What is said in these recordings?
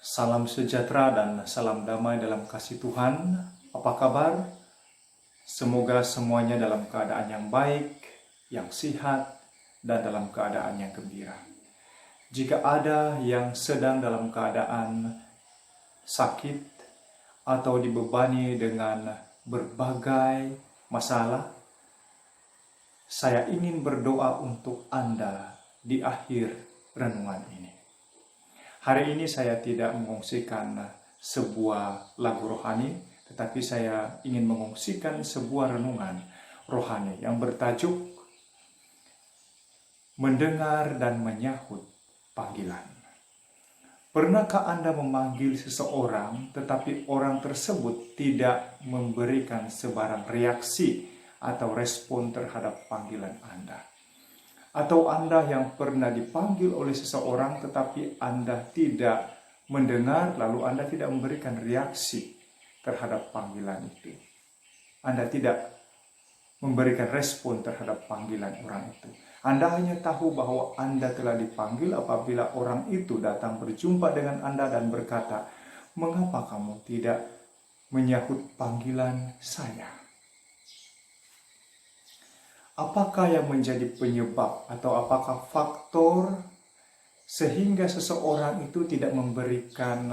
Salam sejahtera dan salam damai dalam kasih Tuhan. Apa kabar? Semoga semuanya dalam keadaan yang baik, yang sehat, dan dalam keadaan yang gembira. Jika ada yang sedang dalam keadaan sakit atau dibebani dengan berbagai masalah, saya ingin berdoa untuk Anda di akhir renungan ini. Hari ini saya tidak mengungsikan sebuah lagu rohani, tetapi saya ingin mengungsikan sebuah renungan rohani yang bertajuk Mendengar dan Menyahut Panggilan. Pernahkah Anda memanggil seseorang, tetapi orang tersebut tidak memberikan sebarang reaksi atau respon terhadap panggilan Anda? Atau Anda yang pernah dipanggil oleh seseorang tetapi Anda tidak mendengar, lalu Anda tidak memberikan reaksi terhadap panggilan itu. Anda tidak memberikan respon terhadap panggilan orang itu. Anda hanya tahu bahwa Anda telah dipanggil apabila orang itu datang berjumpa dengan Anda dan berkata, "Mengapa kamu tidak menyahut panggilan saya?" Apakah yang menjadi penyebab atau apakah faktor sehingga seseorang itu tidak memberikan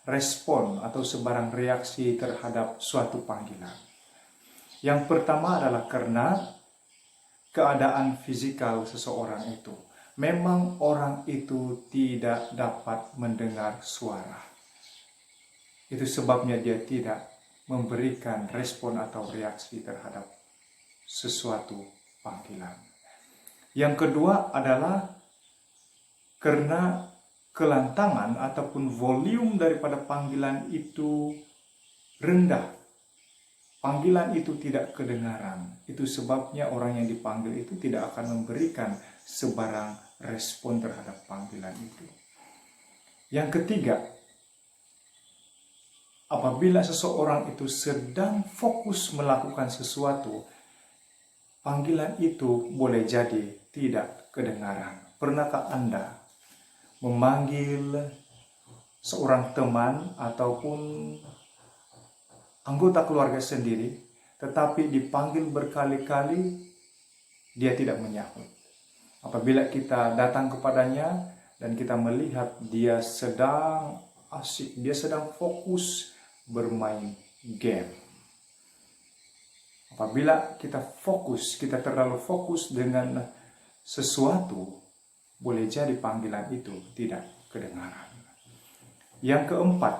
respon atau sebarang reaksi terhadap suatu panggilan? Yang pertama adalah karena keadaan fisikal seseorang itu. Memang orang itu tidak dapat mendengar suara. Itu sebabnya dia tidak memberikan respon atau reaksi terhadap sesuatu panggilan. Yang kedua adalah karena kelantangan ataupun volume daripada panggilan itu rendah. Panggilan itu tidak kedengaran. Itu sebabnya orang yang dipanggil itu tidak akan memberikan sebarang respon terhadap panggilan itu. Yang ketiga, apabila seseorang itu sedang fokus melakukan sesuatu, panggilan itu boleh jadi tidak kedengaran. Pernahkah Anda memanggil seorang teman ataupun anggota keluarga sendiri, tetapi dipanggil berkali-kali, dia tidak menyahut? Apabila kita datang kepadanya dan kita melihat dia sedang asik, dia sedang fokus bermain game. Apabila kita terlalu fokus dengan sesuatu, boleh jadi panggilan itu tidak kedengaran. Yang keempat,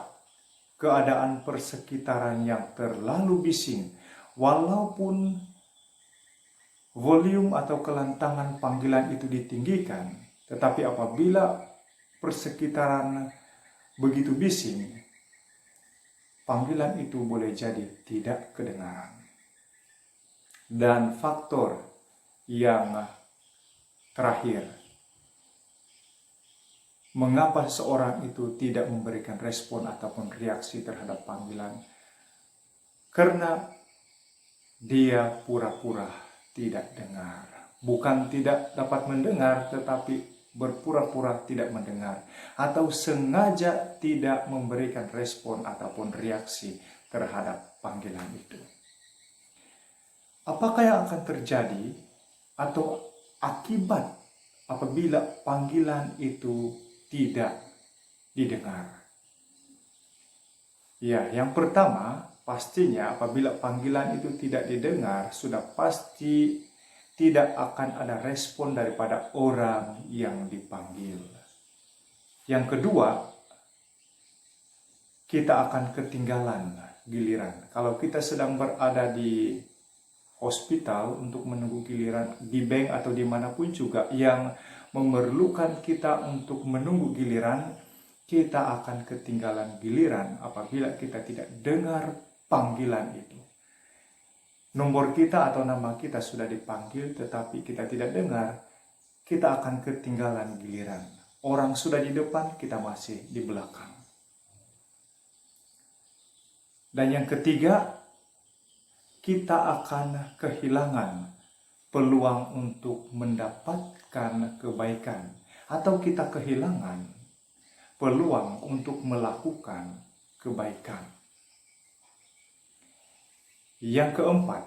keadaan persekitaran yang terlalu bising. Walaupun volume atau kelantangan panggilan itu ditinggikan, tetapi apabila persekitaran begitu bising, panggilan itu boleh jadi tidak kedengaran. Dan faktor yang terakhir, mengapa seorang itu tidak memberikan respon ataupun reaksi terhadap panggilan? Karena dia pura-pura tidak dengar. Bukan tidak dapat mendengar, tetapi berpura-pura tidak mendengar. Atau sengaja tidak memberikan respon ataupun reaksi terhadap panggilan itu. Apakah yang akan terjadi atau akibat apabila panggilan itu tidak didengar? Ya, yang pertama, pastinya apabila panggilan itu tidak didengar, sudah pasti tidak akan ada respon daripada orang yang dipanggil. Yang kedua, kita akan ketinggalan giliran. Kalau kita sedang berada di hospital untuk menunggu giliran, di bank atau dimanapun juga yang memerlukan kita untuk menunggu giliran, kita akan ketinggalan giliran apabila kita tidak dengar panggilan itu. Nomor kita atau nama kita sudah dipanggil tetapi kita tidak dengar, kita akan ketinggalan giliran. Orang sudah di depan, kita masih di belakang. Dan yang ketiga, kita akan kehilangan peluang untuk mendapatkan kebaikan, atau kita kehilangan peluang untuk melakukan kebaikan. Yang keempat,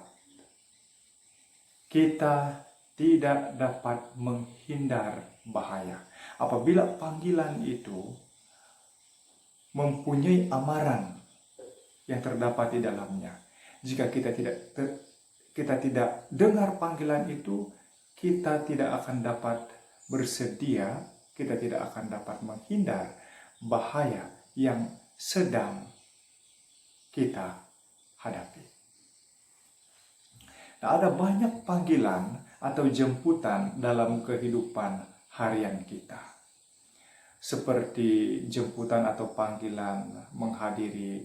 kita tidak dapat menghindar bahaya. Apabila panggilan itu mempunyai amaran yang terdapat di dalamnya, jika kita tidak dengar panggilan itu, kita tidak akan dapat bersedia, kita tidak akan dapat menghindar bahaya yang sedang kita hadapi. Nah, ada banyak panggilan atau jemputan dalam kehidupan harian kita. Seperti jemputan atau panggilan menghadiri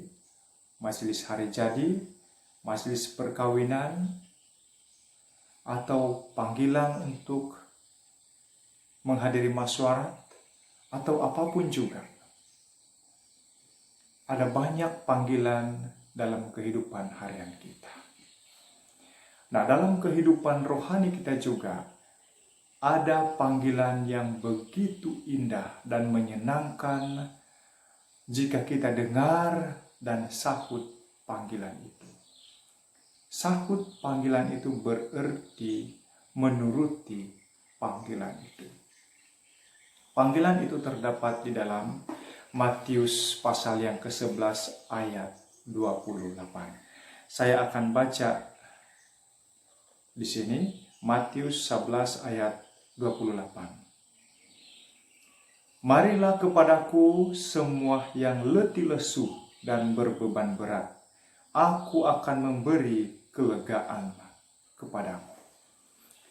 majelis hari jadi, majelis perkawinan, atau panggilan untuk menghadiri masyarakat, atau apapun juga. Ada banyak panggilan dalam kehidupan harian kita. Nah, dalam kehidupan rohani kita juga ada panggilan yang begitu indah dan menyenangkan jika kita dengar dan sahut panggilan itu. Sahut panggilan itu berarti menuruti panggilan itu. Panggilan itu terdapat di dalam Matius pasal yang ke-11 ayat 28. Saya akan baca di sini Matius 11 ayat 28. Marilah kepadaku semua yang letih lesu dan berbeban berat. Aku akan memberi kelegaan kepadamu.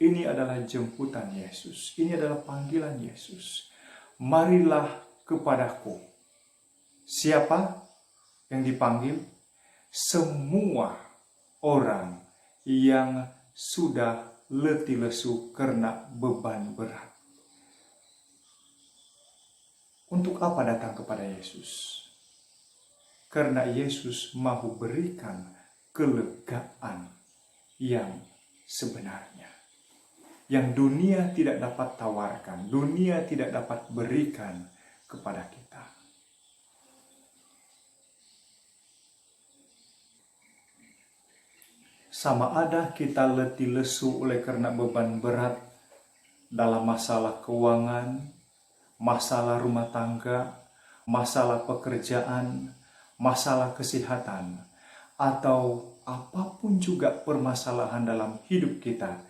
Ini adalah jemputan Yesus. Ini adalah panggilan Yesus. Marilah kepadaku. Siapa yang dipanggil? Semua orang yang sudah letih lesu karena beban berat. Untuk apa datang kepada Yesus? Karena Yesus mau berikan kelegaan yang sebenarnya. Yang dunia tidak dapat tawarkan, dunia tidak dapat berikan kepada kita. Sama ada kita letih lesu oleh karena beban berat dalam masalah keuangan, masalah rumah tangga, masalah pekerjaan, masalah kesehatan, atau apapun juga permasalahan dalam hidup kita.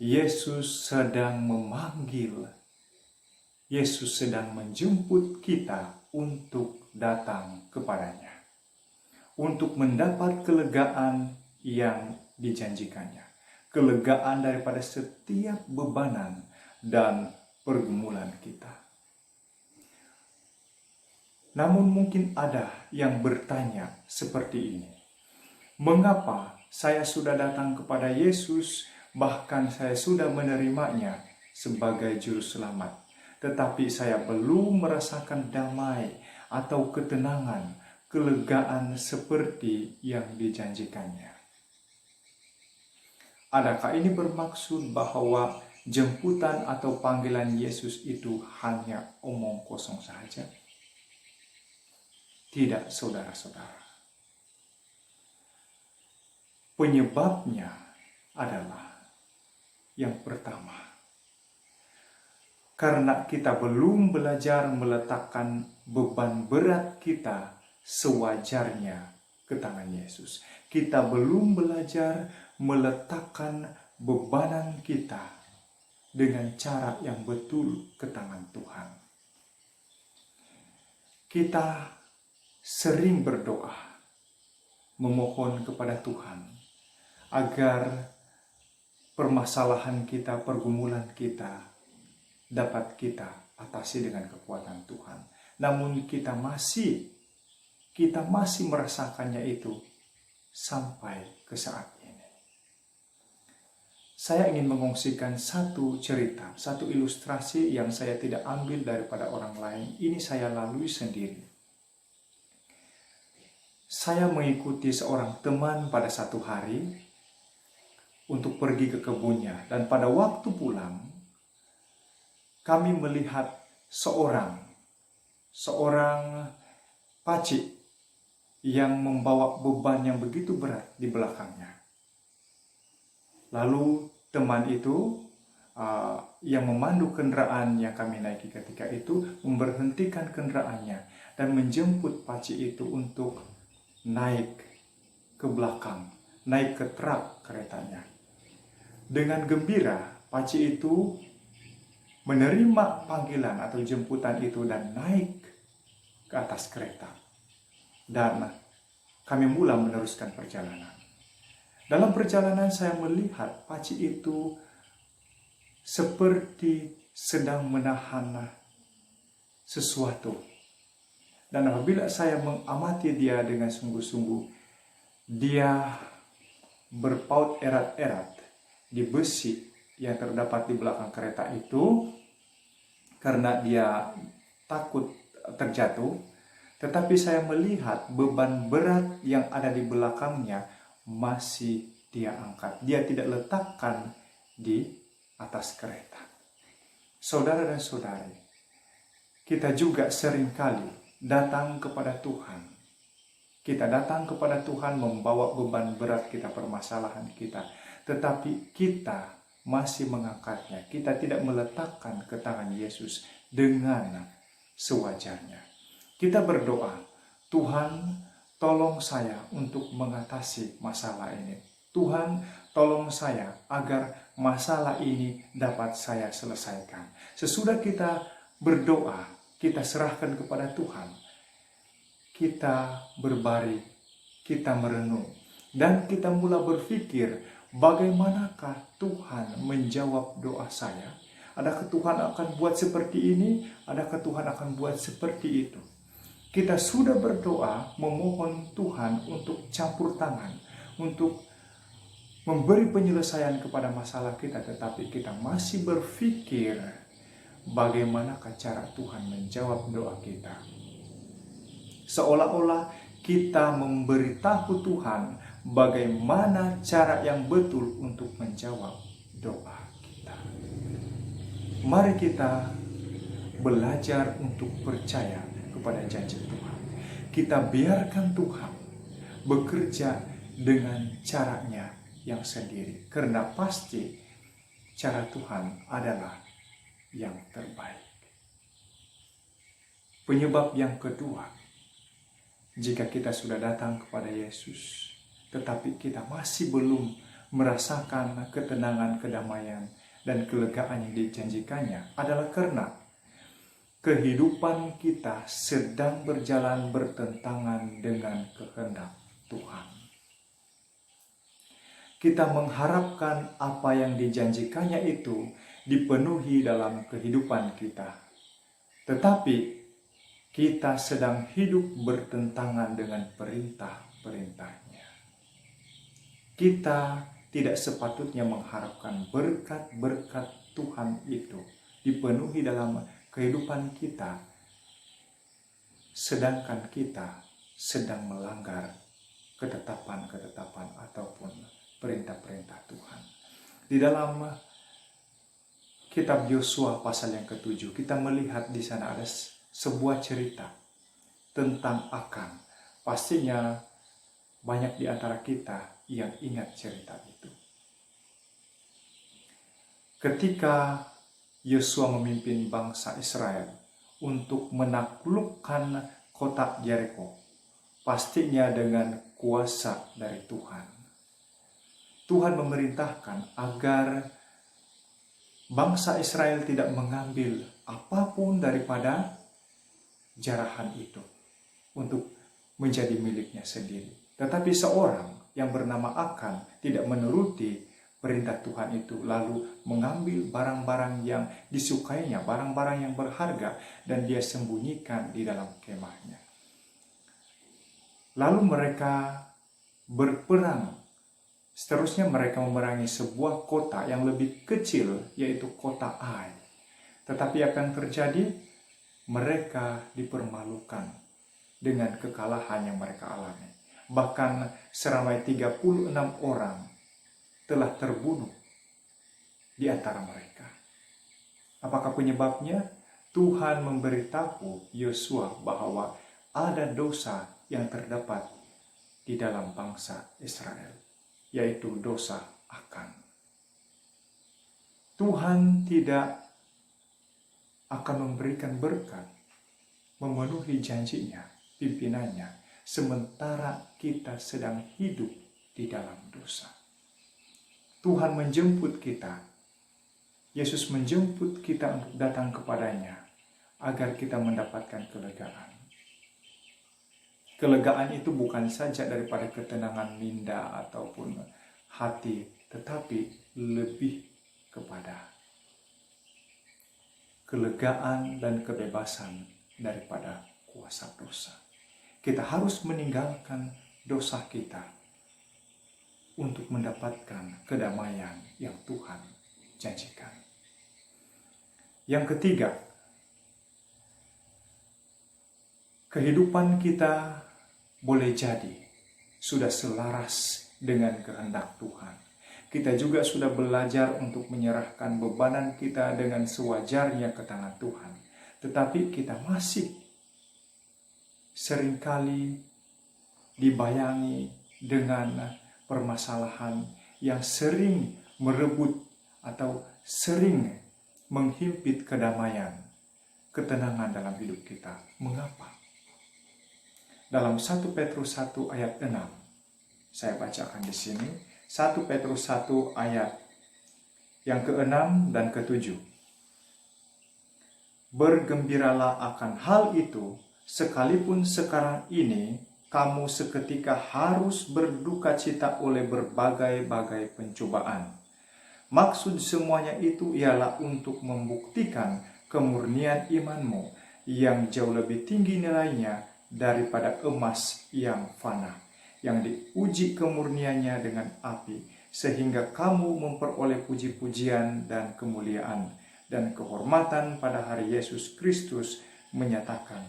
Yesus sedang memanggil, Yesus sedang menjemput kita untuk datang kepadanya, untuk mendapat kelegaan yang dijanjikannya, kelegaan daripada setiap bebanan dan pergumulan kita. Namun mungkin ada yang bertanya seperti ini, mengapa saya sudah datang kepada Yesus, bahkan saya sudah menerimanya sebagai juru selamat, tetapi saya belum merasakan damai atau ketenangan, kelegaan seperti yang dijanjikannya? Adakah ini bermaksud bahwa jemputan atau panggilan Yesus itu hanya omong kosong saja? Tidak, saudara-saudara. Penyebabnya adalah yang pertama, karena kita belum belajar meletakkan beban berat kita sewajarnya ke tangan Yesus. Kita belum belajar meletakkan bebanan kita dengan cara yang betul ke tangan Tuhan. Kita sering berdoa, memohon kepada Tuhan agar permasalahan kita, pergumulan kita dapat kita atasi dengan kekuatan Tuhan. Namun kita masih merasakannya itu sampai ke saat ini. Saya ingin mengungsikan satu cerita, satu ilustrasi yang saya tidak ambil daripada orang lain. Ini saya lalui sendiri. Saya mengikuti seorang teman pada satu hari untuk pergi ke kebunnya. Dan pada waktu pulang, kami melihat seorang seorang pacik yang membawa beban yang begitu berat di belakangnya. Lalu teman itu yang memandu kendaraan yang kami naiki ketika itu memberhentikan kendaraannya dan menjemput pacik itu untuk naik ke belakang, naik ke truk keretanya. Dengan gembira, pacik itu menerima panggilan atau jemputan itu dan naik ke atas kereta. Dan kami mulai meneruskan perjalanan. Dalam perjalanan saya melihat pacik itu seperti sedang menahan sesuatu. Dan apabila saya mengamati dia dengan sungguh-sungguh, dia berpaut erat-erat di besi yang terdapat di belakang kereta itu karena dia takut terjatuh. Tetapi saya melihat beban berat yang ada di belakangnya masih dia angkat. Dia tidak letakkan di atas kereta. Saudara dan saudari, kita juga seringkali datang kepada Tuhan. Kita datang kepada Tuhan membawa beban berat kita, permasalahan kita. Tetapi kita masih mengangkatnya. Kita tidak meletakkan ke tangan Yesus dengan sewajarnya. Kita berdoa, Tuhan tolong saya untuk mengatasi masalah ini. Tuhan tolong saya agar masalah ini dapat saya selesaikan. Sesudah kita berdoa, kita serahkan kepada Tuhan. Kita berbaring, kita merenung. Dan kita mulai berpikir, bagaimanakah Tuhan menjawab doa saya? Adakah Tuhan akan buat seperti ini? Adakah Tuhan akan buat seperti itu? Kita sudah berdoa memohon Tuhan untuk campur tangan, untuk memberi penyelesaian kepada masalah kita, tetapi kita masih berpikir bagaimanakah cara Tuhan menjawab doa kita. Seolah-olah kita memberitahu Tuhan bagaimana cara yang betul untuk menjawab doa kita. Mari kita belajar untuk percaya kepada janji Tuhan. Kita biarkan Tuhan bekerja dengan caranya yang sendiri. Karena pasti cara Tuhan adalah yang terbaik. Penyebab yang kedua, jika kita sudah datang kepada Yesus, tetapi kita masih belum merasakan ketenangan, kedamaian, dan kelegaan yang dijanjikannya, adalah karena kehidupan kita sedang berjalan bertentangan dengan kehendak Tuhan. Kita mengharapkan apa yang dijanjikannya itu dipenuhi dalam kehidupan kita. Tetapi kita sedang hidup bertentangan dengan perintah-perintahnya. Kita tidak sepatutnya mengharapkan berkat-berkat Tuhan itu dipenuhi dalam kehidupan kita, sedangkan kita sedang melanggar ketetapan-ketetapan ataupun perintah-perintah Tuhan. Di dalam kitab Yosua pasal yang ke-7, kita melihat di sana ada sebuah cerita tentang Akan. Pastinya banyak di antara kita yang ingat cerita itu. Ketika Yosua memimpin bangsa Israel untuk menaklukkan kota Yeriko, pastinya dengan kuasa dari Tuhan. Tuhan memerintahkan agar bangsa Israel tidak mengambil apapun daripada jarahan itu untuk menjadi miliknya sendiri. Tetapi seorang yang bernama Akan tidak menuruti perintah Tuhan itu, lalu mengambil barang-barang yang disukainya, barang-barang yang berharga, dan dia sembunyikan di dalam kemahnya. Lalu mereka berperang. Seterusnya mereka memerangi sebuah kota yang lebih kecil, yaitu kota Ai. Tetapi akan terjadi, mereka dipermalukan dengan kekalahan yang mereka alami. Bahkan seramai 36 orang telah terbunuh di antara mereka. Apakah penyebabnya? Tuhan memberitahu Yosua bahwa ada dosa yang terdapat di dalam bangsa Israel, yaitu dosa Akan. Tuhan tidak akan memberikan berkat, memenuhi janjinya, pimpinannya, sementara kita sedang hidup di dalam dosa. Tuhan menjemput kita, Yesus menjemput kita untuk datang kepadanya, agar kita mendapatkan kelegaan. Kelegaan itu bukan saja daripada ketenangan minda ataupun hati, tetapi lebih kepada kelegaan dan kebebasan daripada kuasa dosa. Kita harus meninggalkan dosa kita untuk mendapatkan kedamaian yang Tuhan janjikan. Yang ketiga, kehidupan kita boleh jadi sudah selaras dengan kehendak Tuhan. Kita juga sudah belajar untuk menyerahkan bebanan kita dengan sewajarnya ke tangan Tuhan. Tetapi kita masih seringkali dibayangi dengan permasalahan yang sering merebut atau sering menghimpit kedamaian, ketenangan dalam hidup kita. Mengapa? Dalam 1 Petrus 1 ayat 6, saya bacakan di sini, 1 Petrus 1 ayat yang ke-6 dan ke-7. Bergembiralah akan hal itu, sekalipun sekarang ini kamu seketika harus berduka cita oleh berbagai-bagai pencobaan. Maksud semuanya itu ialah untuk membuktikan kemurnian imanmu yang jauh lebih tinggi nilainya daripada emas yang fana, yang diuji kemurniannya dengan api, sehingga kamu memperoleh puji-pujian dan kemuliaan dan kehormatan pada hari Yesus Kristus menyatakan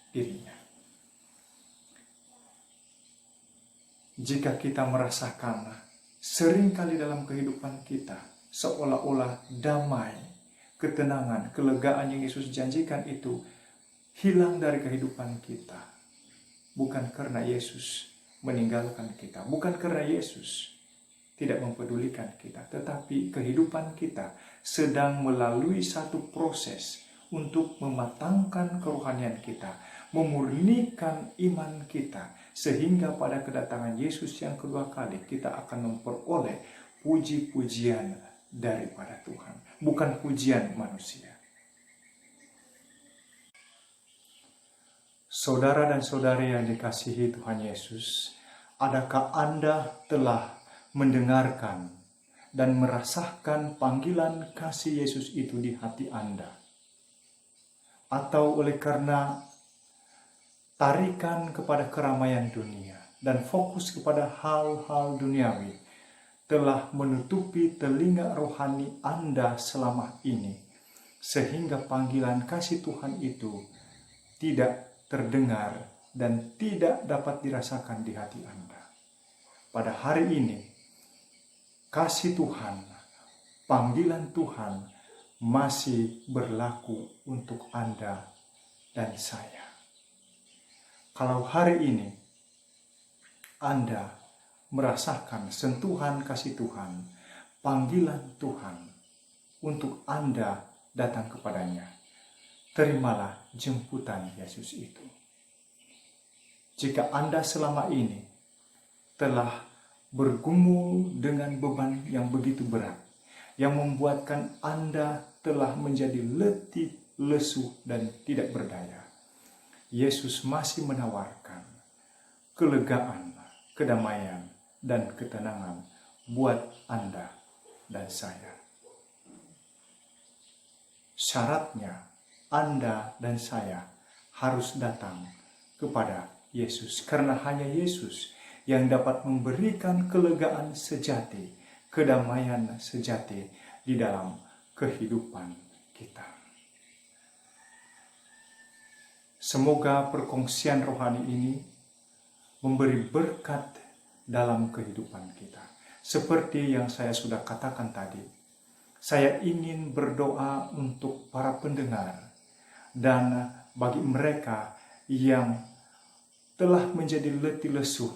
dirinya. Jika kita merasakan seringkali dalam kehidupan kita seolah-olah damai, ketenangan, kelegaan yang Yesus janjikan itu hilang dari kehidupan kita, bukan karena Yesus meninggalkan kita, bukan karena Yesus tidak mempedulikan kita, tetapi kehidupan kita sedang melalui satu proses untuk mematangkan kerohanian kita, memurnikan iman kita, sehingga pada kedatangan Yesus yang kedua kali kita akan memperoleh puji-pujian daripada Tuhan, bukan pujian manusia. Saudara dan saudari yang dikasihi Tuhan Yesus, adakah Anda telah mendengarkan dan merasakan panggilan kasih Yesus itu di hati Anda? Atau oleh karena tarikan kepada keramaian dunia dan fokus kepada hal-hal duniawi telah menutupi telinga rohani Anda selama ini, sehingga panggilan kasih Tuhan itu tidak terdengar dan tidak dapat dirasakan di hati Anda? Pada hari ini, kasih Tuhan, panggilan Tuhan masih berlaku untuk Anda dan saya. Kalau hari ini Anda merasakan sentuhan kasih Tuhan, panggilan Tuhan untuk Anda datang kepadanya, terimalah jemputan Yesus itu. Jika Anda selama ini telah bergumul dengan beban yang begitu berat, yang membuatkan Anda telah menjadi letih, lesu, dan tidak berdaya, Yesus masih menawarkan kelegaan, kedamaian, dan ketenangan buat Anda dan saya. Syaratnya, Anda dan saya harus datang kepada Yesus, karena hanya Yesus yang dapat memberikan kelegaan sejati, kedamaian sejati di dalam kehidupan kita. Semoga perkongsian rohani ini memberi berkat dalam kehidupan kita. Seperti yang saya sudah katakan tadi, saya ingin berdoa untuk para pendengar Dan bagi mereka yang telah menjadi letih lesu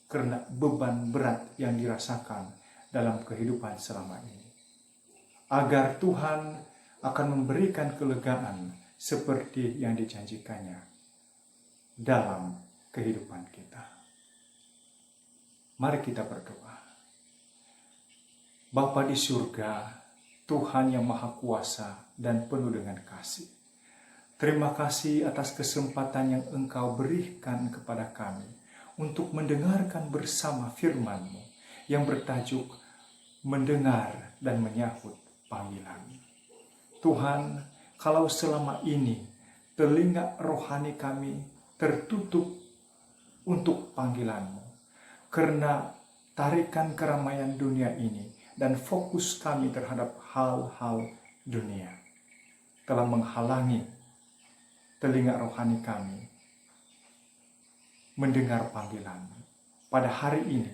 karena beban berat yang dirasakan dalam kehidupan selama ini, agar Tuhan akan memberikan kelegaan seperti yang dijanjikannya dalam kehidupan kita. Mari kita berdoa. Bapa di surga, Tuhan yang Maha Kuasa dan penuh dengan kasih, terima kasih atas kesempatan yang Engkau berikan kepada kami untuk mendengarkan bersama firman-Mu yang bertajuk mendengar dan menyahut panggilan. Tuhan, kalau selama ini telinga rohani kami tertutup untuk panggilan-Mu, karena tarikan keramaian dunia ini dan fokus kami terhadap hal-hal dunia telah menghalangi telinga rohani kami mendengar panggilan. Pada hari ini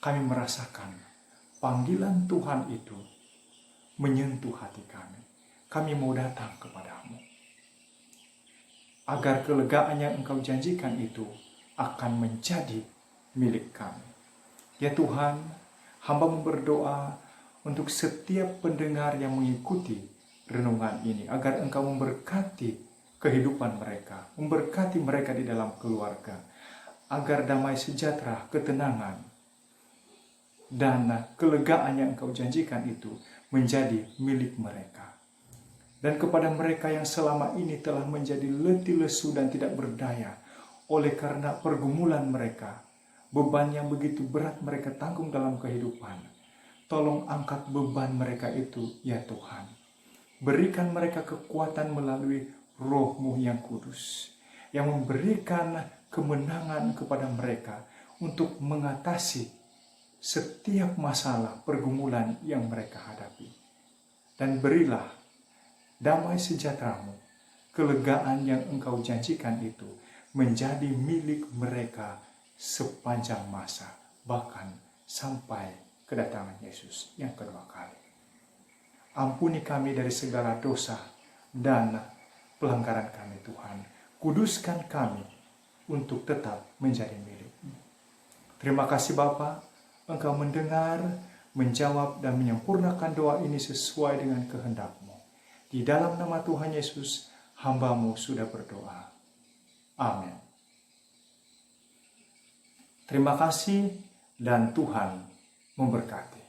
kami merasakan panggilan Tuhan itu menyentuh hati kami. Kami mau datang kepadamu agar kelegaan yang Engkau janjikan itu akan menjadi milik kami. Ya Tuhan, hamba-Mu berdoa untuk setiap pendengar yang mengikuti renungan ini, agar Engkau memberkati kehidupan mereka, memberkati mereka di dalam keluarga, agar damai sejahtera, ketenangan, dan kelegaan yang Engkau janjikan itu menjadi milik mereka. Dan kepada mereka yang selama ini telah menjadi letih lesu dan tidak berdaya oleh karena pergumulan mereka, beban yang begitu berat mereka tanggung dalam kehidupan, tolong angkat beban mereka itu, ya Tuhan. Berikan mereka kekuatan melalui Roh-Mu yang kudus, yang memberikan kemenangan kepada mereka untuk mengatasi setiap masalah pergumulan yang mereka hadapi. Dan berilah damai sejahtera-Mu, kelegaan yang Engkau janjikan itu menjadi milik mereka sepanjang masa, bahkan sampai kedatangan Yesus yang kedua kali. Ampuni kami dari segala dosa dan pelanggaran kami Tuhan. Kuduskan kami untuk tetap menjadi milik-Mu. Terima kasih Bapa, Engkau mendengar, menjawab dan menyempurnakan doa ini sesuai dengan kehendak-Mu. Di dalam nama Tuhan Yesus, hamba-Mu sudah berdoa. Amin. Terima kasih dan Tuhan memberkati.